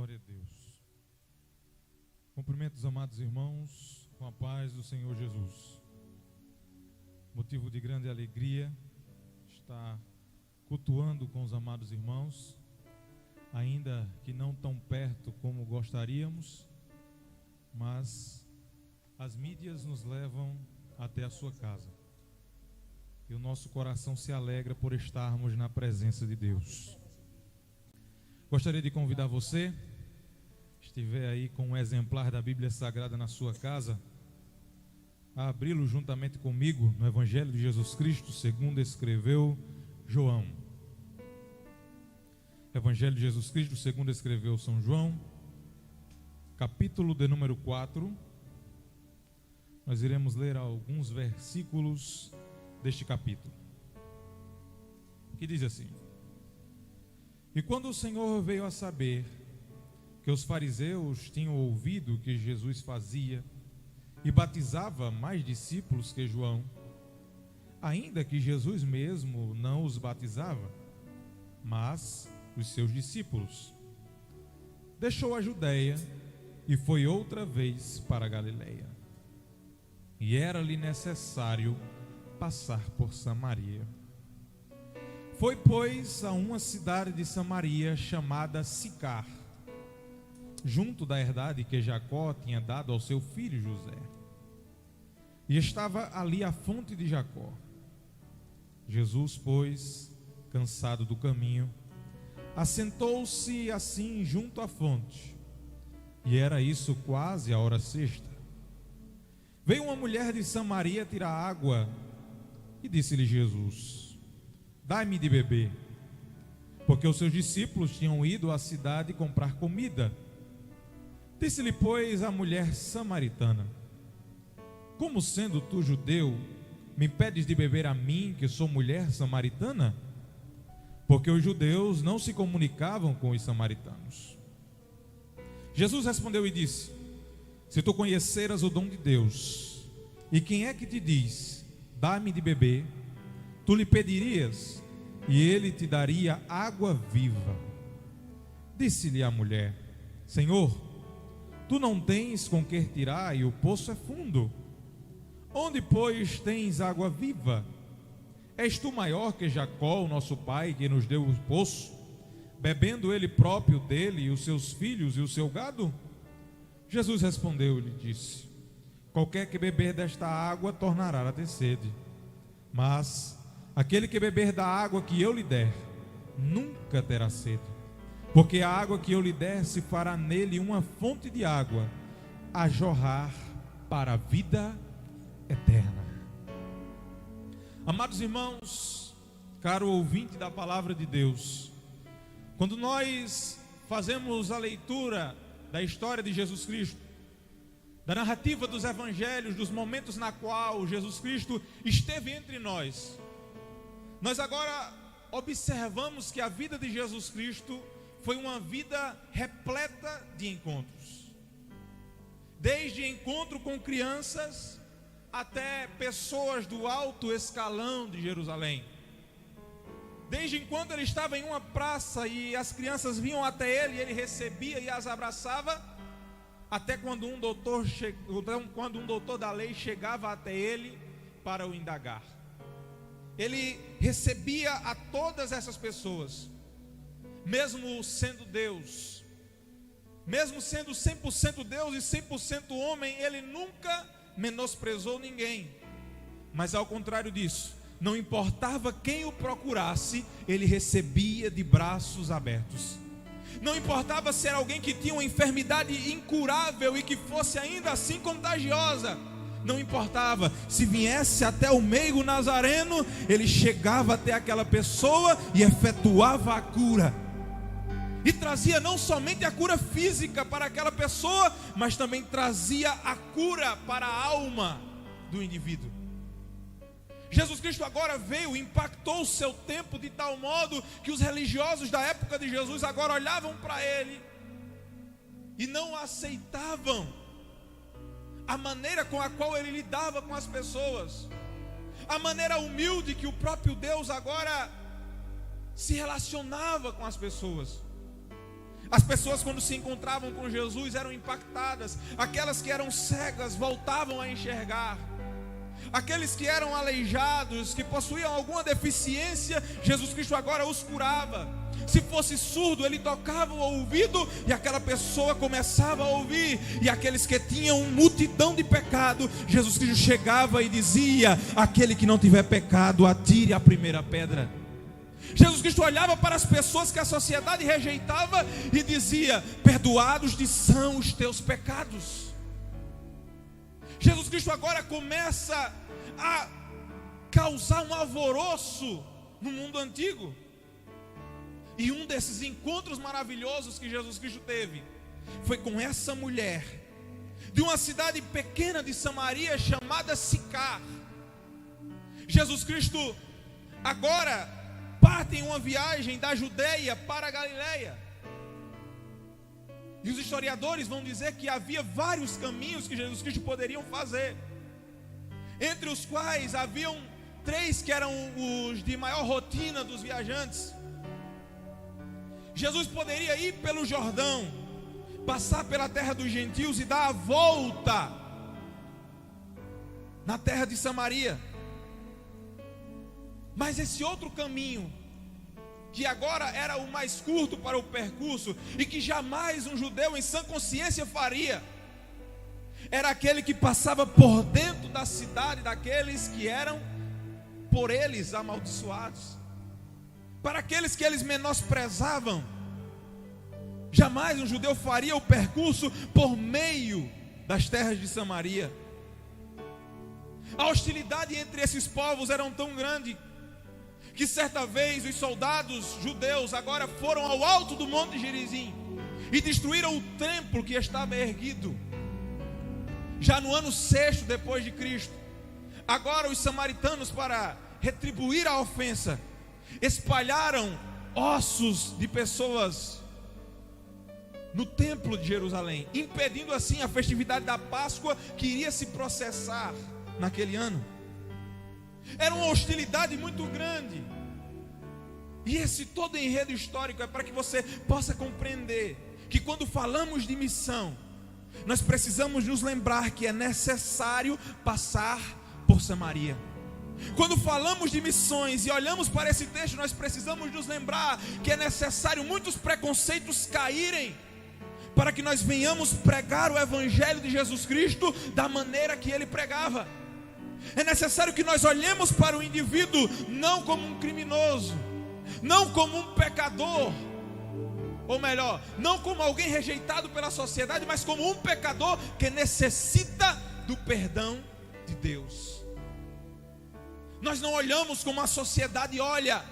Glória a Deus. Cumprimento os amados irmãos com a paz do Senhor Jesus. Motivo de grande alegria estar cultuando com os amados irmãos, ainda que não tão perto como gostaríamos, mas as mídias nos levam até a sua casa. E o nosso coração se alegra por estarmos na presença de Deus. Gostaria de convidar você, estiver aí com um exemplar da Bíblia Sagrada na sua casa, a abri-lo juntamente comigo no Evangelho de Jesus Cristo, segundo escreveu João. Evangelho de Jesus Cristo, segundo escreveu São João, capítulo de número 4. Nós iremos ler alguns versículos deste capítulo, que diz assim: E quando o Senhor veio a saber que os fariseus tinham ouvido que Jesus fazia e batizava mais discípulos que João, ainda que Jesus mesmo não os batizava, mas os seus discípulos, deixou a Judeia e foi outra vez para a Galileia. E era-lhe necessário passar por Samaria. Foi, pois, a uma cidade de Samaria chamada Sicar, junto da herdade que Jacó tinha dado ao seu filho José. E estava ali a fonte de Jacó. Jesus, pois, cansado do caminho, assentou-se assim junto à fonte. E era isso quase a hora sexta. Veio uma mulher de Samaria tirar água e disse-lhe Jesus: Dai-me de beber, porque os seus discípulos tinham ido à cidade comprar comida. Disse-lhe, pois, a mulher samaritana: Como sendo tu judeu, me pedes de beber a mim, que sou mulher samaritana? Porque os judeus não se comunicavam com os samaritanos. Jesus respondeu e disse: Se tu conheceras o dom de Deus, e quem é que te diz, dá-me de beber, tu lhe pedirias, e ele te daria água viva. Disse-lhe a mulher: Senhor, tu não tens com que tirar, e o poço é fundo. Onde, pois, tens água viva? És tu maior que Jacó, o nosso pai, que nos deu o poço, bebendo ele próprio dele, e os seus filhos e o seu gado? Jesus respondeu e lhe disse: Qualquer que beber desta água tornará a ter sede, mas aquele que beber da água que eu lhe der, nunca terá sede, porque a água que eu lhe der se fará nele uma fonte de água a jorrar para a vida eterna. Amados irmãos, caro ouvinte da palavra de Deus, quando nós fazemos a leitura da história de Jesus Cristo, da narrativa dos evangelhos, dos momentos na qual Jesus Cristo esteve entre nós, nós agora observamos que a vida de Jesus Cristo foi uma vida repleta de encontros. Desde encontro com crianças até pessoas do alto escalão de Jerusalém. Desde quando ele estava em uma praça e as crianças vinham até ele, ele recebia e as abraçava, até quando um doutor da lei chegava até ele para o indagar. Ele recebia a todas essas pessoas, mesmo sendo Deus, mesmo sendo 100% Deus e 100% homem, ele nunca menosprezou ninguém. Mas ao contrário disso, não importava quem o procurasse, ele recebia de braços abertos. Não importava se era alguém que tinha uma enfermidade incurável e que fosse ainda assim contagiosa. Não importava se viesse até o meigo nazareno, ele chegava até aquela pessoa e efetuava a cura. E trazia não somente a cura física para aquela pessoa, mas também trazia a cura para a alma do indivíduo. Jesus Cristo agora veio, impactou o seu tempo de tal modo que os religiosos da época de Jesus agora olhavam para ele e não aceitavam a maneira com a qual ele lidava com as pessoas, a maneira humilde que o próprio Deus agora se relacionava com as pessoas. As pessoas, quando se encontravam com Jesus, eram impactadas. Aquelas que eram cegas voltavam a enxergar. Aqueles que eram aleijados, que possuíam alguma deficiência, Jesus Cristo agora os curava. Se fosse surdo, ele tocava o ouvido e aquela pessoa começava a ouvir. E aqueles que tinham multidão de pecado, Jesus Cristo chegava e dizia: aquele que não tiver pecado, atire a primeira pedra. Jesus Cristo olhava para as pessoas que a sociedade rejeitava e dizia: perdoados te são os teus pecados. Jesus Cristo agora começa a causar um alvoroço no mundo antigo. E um desses encontros maravilhosos que Jesus Cristo teve foi com essa mulher de uma cidade pequena de Samaria chamada Sicar. Jesus Cristo agora parte em uma viagem da Judeia para a Galileia. E os historiadores vão dizer que havia vários caminhos que Jesus Cristo poderiam fazer, entre os quais haviam 3 que eram os de maior rotina dos viajantes. Jesus poderia ir pelo Jordão, passar pela terra dos gentios e dar a volta na terra de Samaria. Mas esse outro caminho, que agora era o mais curto para o percurso e que jamais um judeu em sã consciência faria, era aquele que passava por dentro da cidade daqueles que eram por eles amaldiçoados, para aqueles que eles menosprezavam. Jamais um judeu faria o percurso por meio das terras de Samaria. A hostilidade entre esses povos era tão grande que certa vez os soldados judeus agora foram ao alto do Monte Gerizim e destruíram o templo que estava erguido já no ano 6º depois de Cristo. Agora os samaritanos, para retribuir a ofensa, espalharam ossos de pessoas no templo de Jerusalém, impedindo assim a festividade da Páscoa, que iria se processar naquele ano. Era uma hostilidade muito grande. E esse todo enredo histórico é para que você possa compreender que quando falamos de missão, nós precisamos nos lembrar que é necessário passar por Samaria. Quando falamos de missões e olhamos para esse texto, nós precisamos nos lembrar que é necessário muitos preconceitos caírem, para que nós venhamos pregar o Evangelho de Jesus Cristo da maneira que ele pregava. É necessário que nós olhemos para o indivíduo não como um criminoso, não como um pecador, ou melhor, não como alguém rejeitado pela sociedade, mas como um pecador que necessita do perdão de Deus. Nós não olhamos como a sociedade olha,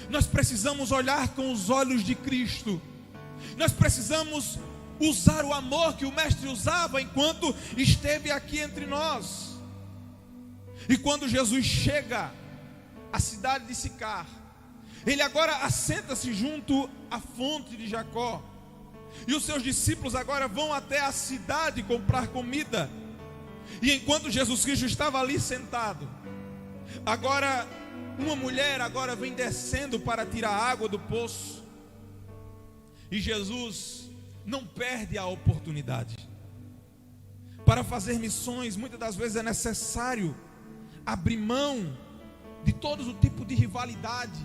nós precisamos olhar com os olhos de Cristo. Nós precisamos usar o amor que o Mestre usava enquanto esteve aqui entre nós. E quando Jesus chega à cidade de Sicar, ele agora assenta-se junto à fonte de Jacó. E os seus discípulos agora vão até a cidade comprar comida. E enquanto Jesus Cristo estava ali sentado, agora uma mulher agora vem descendo para tirar água do poço. E Jesus não perde a oportunidade. Para fazer missões, muitas das vezes é necessário abrir mão de todo o tipo de rivalidade.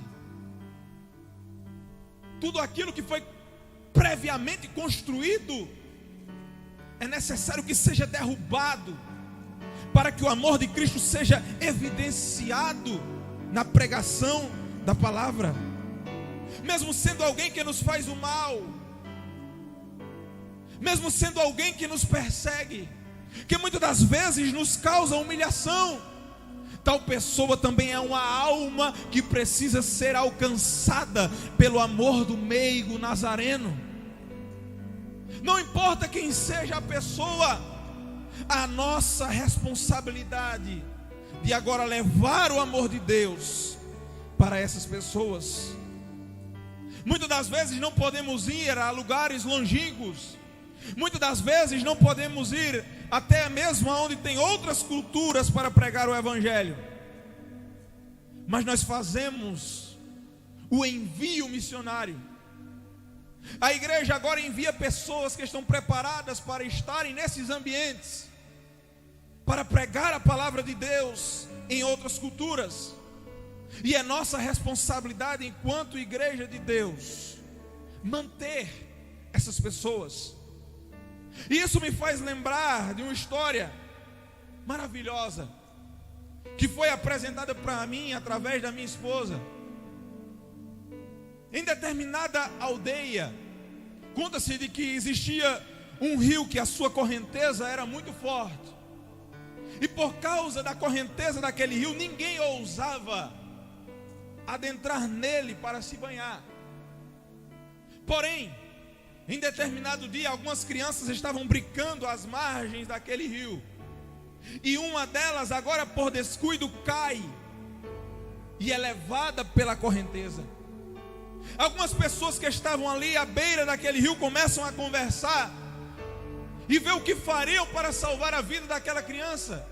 Tudo aquilo que foi previamente construído é necessário que seja derrubado, para que o amor de Cristo seja evidenciado na pregação da palavra. Mesmo sendo alguém que nos faz o mal, mesmo sendo alguém que nos persegue, que muitas das vezes nos causa humilhação, tal pessoa também é uma alma que precisa ser alcançada pelo amor do meigo nazareno. Não importa quem seja a pessoa, a nossa responsabilidade de agora levar o amor de Deus para essas pessoas. Muitas das vezes não podemos ir a lugares longínquos, muitas das vezes não podemos ir até mesmo onde tem outras culturas para pregar o Evangelho, mas nós fazemos o envio missionário A igreja agora envia pessoas que estão preparadas para estarem nesses ambientes, para pregar a palavra de Deus em outras culturas. E é nossa responsabilidade enquanto igreja de Deus manter essas pessoas. E isso me faz lembrar de uma história maravilhosa que foi apresentada para mim através da minha esposa. Em determinada aldeia, conta-se de que existia um rio que a sua correnteza era muito forte. E por causa da correnteza daquele rio, ninguém ousava adentrar nele para se banhar. Porém, em determinado dia, algumas crianças estavam brincando às margens daquele rio. E uma delas, agora por descuido, cai e é levada pela correnteza. Algumas pessoas que estavam ali à beira daquele rio começam a conversar e ver o que fariam para salvar a vida daquela criança.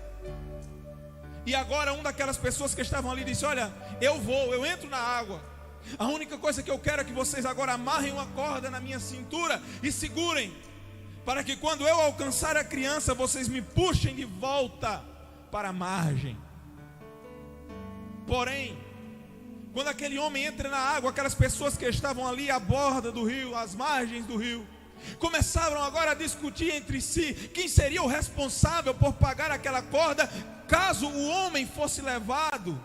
E agora uma daquelas pessoas que estavam ali disse: olha, eu entro na água. A única coisa que eu quero é que vocês agora amarrem uma corda na minha cintura e segurem, para que quando eu alcançar a criança, vocês me puxem de volta para a margem. Porém, quando aquele homem entra na água, aquelas pessoas que estavam ali à borda do rio, às margens do rio, começaram agora a discutir entre si quem seria o responsável por pagar aquela corda, caso o homem fosse levado.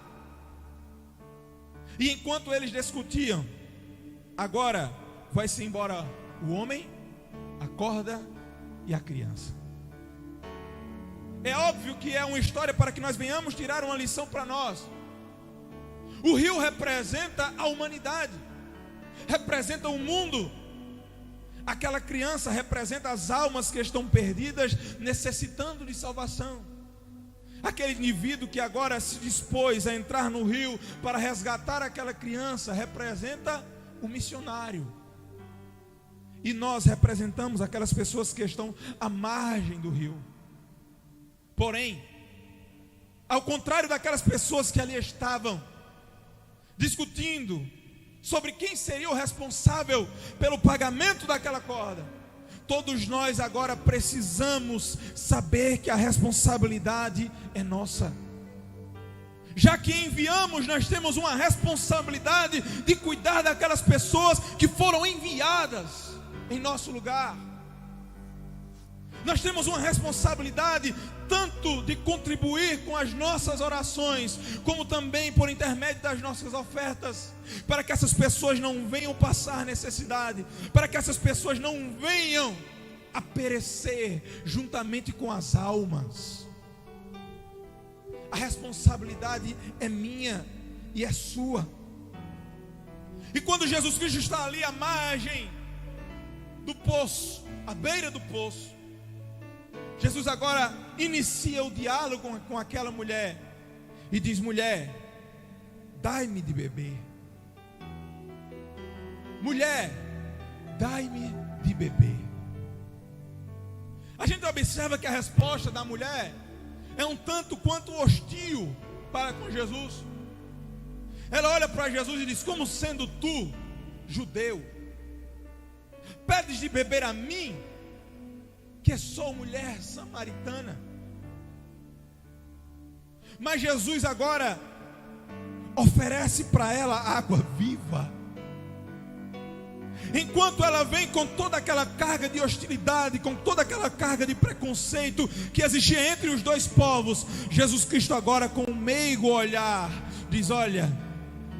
E enquanto eles discutiam, agora vai-se embora o homem, a corda e a criança. É óbvio que é uma história para que nós venhamos tirar uma lição para nós. O rio representa a humanidade, representa o mundo. Aquela criança representa as almas que estão perdidas, necessitando de salvação. Aquele indivíduo que agora se dispôs a entrar no rio para resgatar aquela criança representa o missionário. E nós representamos aquelas pessoas que estão à margem do rio. Porém, ao contrário daquelas pessoas que ali estavam discutindo sobre quem seria o responsável pelo pagamento daquela corda, todos nós agora precisamos saber que a responsabilidade é nossa. Já que enviamos, nós temos uma responsabilidade de cuidar daquelas pessoas que foram enviadas em nosso lugar. Nós temos uma responsabilidade tanto de contribuir com as nossas orações, como também por intermédio das nossas ofertas, para que essas pessoas não venham passar necessidade, para que essas pessoas não venham a perecer juntamente com as almas. A responsabilidade é minha e é sua. E quando Jesus Cristo está ali à margem do poço, à beira do poço, Jesus agora inicia o diálogo com aquela mulher e diz: mulher, dai-me de beber. Mulher, dai-me de beber. A gente observa que a resposta da mulher é um tanto quanto hostil para com Jesus. Ela olha para Jesus e diz: como sendo tu, judeu, pedes de beber a mim, que sou mulher samaritana? Mas Jesus agora oferece para ela água viva. Enquanto ela vem com toda aquela carga de hostilidade, com toda aquela carga de preconceito que existia entre os dois povos, Jesus Cristo agora, com um meigo olhar, diz: olha,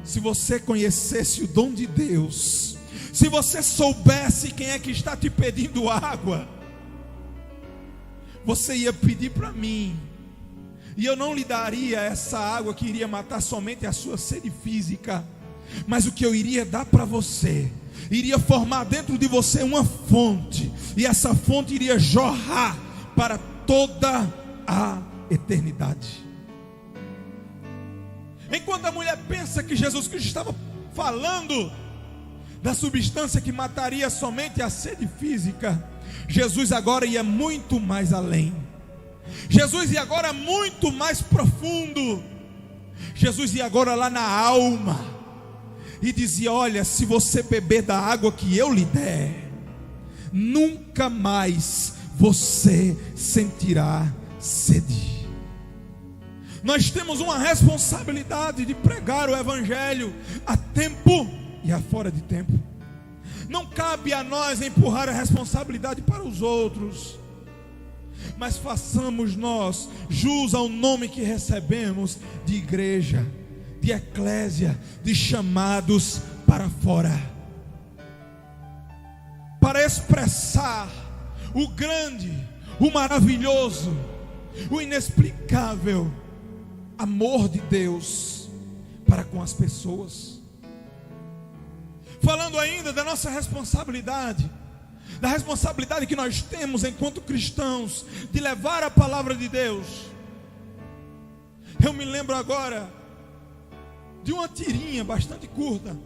se você conhecesse o dom de Deus, se você soubesse quem é que está te pedindo água, você ia pedir para mim, e eu não lhe daria essa água que iria matar somente a sua sede física, mas o que eu iria dar para você, iria formar dentro de você uma fonte, e essa fonte iria jorrar para toda a eternidade. Enquanto a mulher pensa que Jesus Cristo estava falando da substância que mataria somente a sede física, Jesus agora ia muito mais além. Jesus ia agora muito mais profundo. Jesus ia agora lá na alma. e dizia: olha, se você beber da água que eu lhe der, nunca mais você sentirá sede. Nós temos uma responsabilidade de pregar o evangelho a tempo e a fora de tempo. Não cabe a nós empurrar a responsabilidade para os outros, mas façamos nós jus ao nome que recebemos de igreja, de eclésia, de chamados para fora, para expressar o grande, o maravilhoso, o inexplicável amor de Deus para com as pessoas. Falando ainda da nossa responsabilidade, da responsabilidade que nós temos enquanto cristãos, de levar a palavra de Deus. Eu me lembro agora de uma tirinha bastante curta.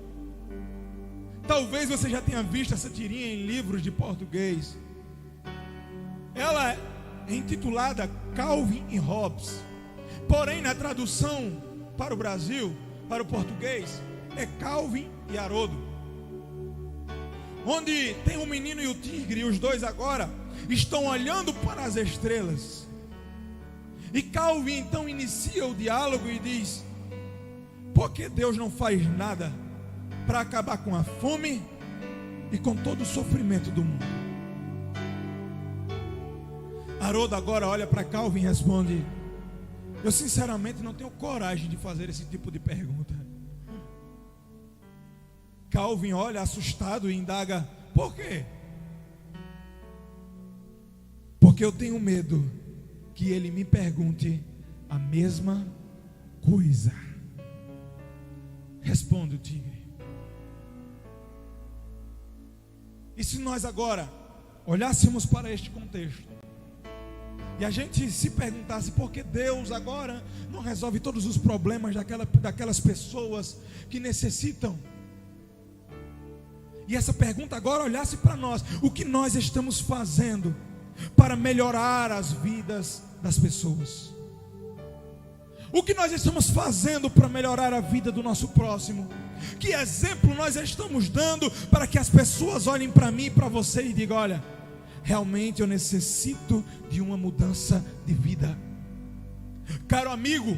Talvez você já tenha visto essa tirinha em livros de português. Ela é intitulada Calvin e Hobbes. Porém, na tradução para o Brasil, para o português, é Calvin e Haroldo. Onde tem o menino e o tigre, e os dois agora estão olhando para as estrelas. E Calvin então inicia o diálogo e diz: por que Deus não faz nada para acabar com a fome e com todo o sofrimento do mundo? Haroldo agora olha para Calvin e responde: eu sinceramente não tenho coragem de fazer esse tipo de pergunta. Calvin olha assustado e indaga: por quê? Porque eu tenho medo que ele me pergunte a mesma coisa. Responde o tigre. E se nós agora olhássemos para este contexto e a gente se perguntasse por que Deus agora não resolve todos os problemas daquelas pessoas que necessitam, e essa pergunta agora olhasse para nós: o que nós estamos fazendo para melhorar as vidas das pessoas? O que nós estamos fazendo para melhorar a vida do nosso próximo? Que exemplo nós estamos dando para que as pessoas olhem para mim e para você e digam: olha, realmente eu necessito de uma mudança de vida. Caro amigo,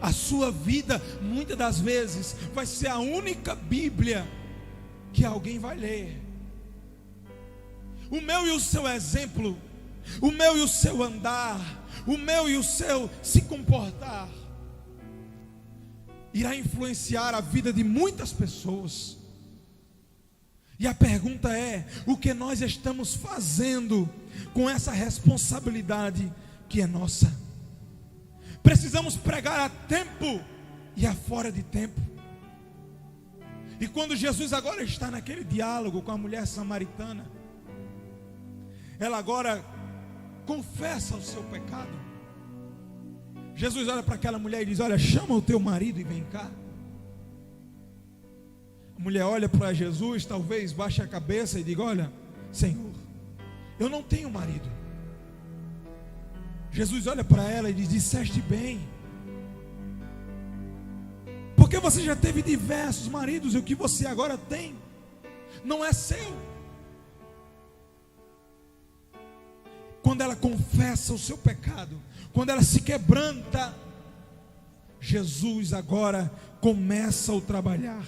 a sua vida muitas das vezes vai ser a única Bíblia que alguém vai ler. O meu e o seu exemplo, o meu e o seu andar, o meu e o seu se comportar irá influenciar a vida de muitas pessoas. E a pergunta é: o que nós estamos fazendo com essa responsabilidade que é nossa? Precisamos pregar a tempo e a fora de tempo. E quando Jesus agora está naquele diálogo com a mulher samaritana, ela agora confessa o seu pecado. Jesus olha para aquela mulher e diz: olha, chama o teu marido e vem cá. A mulher olha para Jesus, talvez baixe a cabeça e diga: olha, Senhor, eu não tenho marido. Jesus olha para ela e diz: disseste bem, porque você já teve diversos maridos e o que você agora tem não é seu. Quando ela confessa o seu pecado, quando ela se quebranta, Jesus agora começa o trabalhar.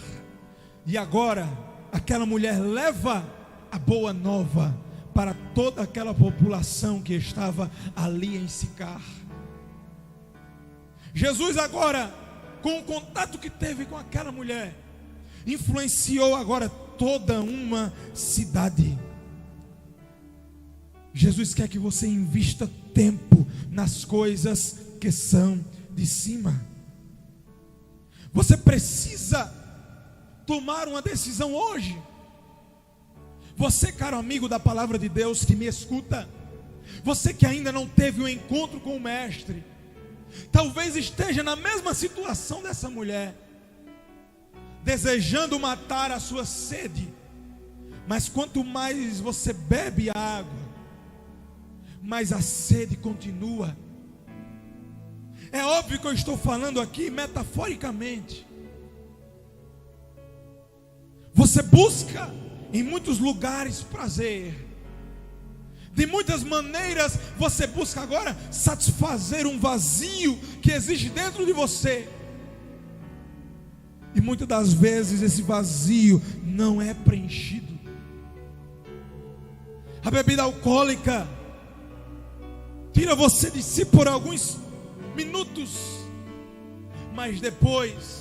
E agora aquela mulher leva a boa nova para toda aquela população que estava ali em Sicar. Jesus agora, com o contato que teve com aquela mulher, influenciou agora toda uma cidade. Jesus quer que você invista tempo nas coisas que são de cima. Você precisa tomar uma decisão hoje. Você, caro amigo da palavra de Deus que me escuta, você que ainda não teve um encontro com o Mestre, talvez esteja na mesma situação dessa mulher, desejando matar a sua sede. Mas quanto mais você bebe a água, mais a sede continua. É óbvio que eu estou falando aqui metaforicamente. Você busca em muitos lugares prazer. De muitas maneiras você busca agora satisfazer um vazio que existe dentro de você. E muitas das vezes esse vazio não é preenchido. A bebida alcoólica tira você de si por alguns minutos, mas depois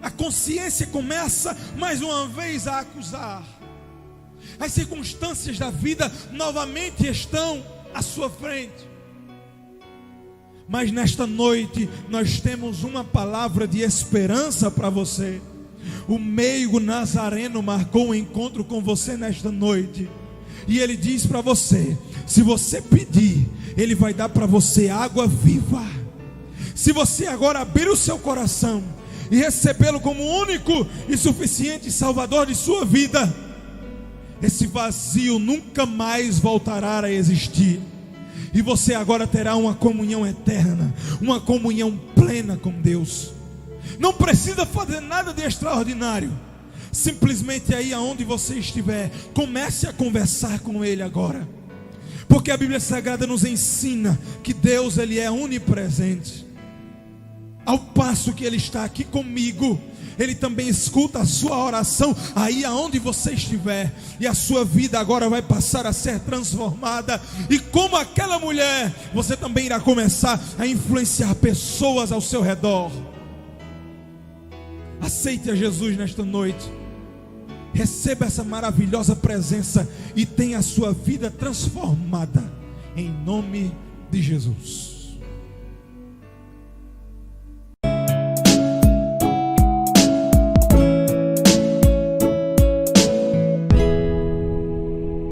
a consciência começa mais uma vez a acusar. As circunstâncias da vida novamente estão à sua frente. Mas nesta noite nós temos uma palavra de esperança para você. O meigo Nazareno marcou um encontro com você nesta noite. E ele diz para você: se você pedir, ele vai dar para você água viva. Se você agora abrir o seu coração e recebê-lo como único e suficiente Salvador de sua vida, esse vazio nunca mais voltará a existir. E você agora terá uma comunhão eterna, uma comunhão plena com Deus. Não precisa fazer nada de extraordinário. Simplesmente aí aonde você estiver, comece a conversar com Ele agora. Porque a Bíblia Sagrada nos ensina que Deus, Ele é onipresente. Ao passo que Ele está aqui comigo, Ele também escuta a sua oração aí aonde você estiver. E a sua vida agora vai passar a ser transformada. E como aquela mulher, você também irá começar a influenciar pessoas ao seu redor. Aceite a Jesus nesta noite. Receba essa maravilhosa presença e tenha a sua vida transformada. Em nome de Jesus.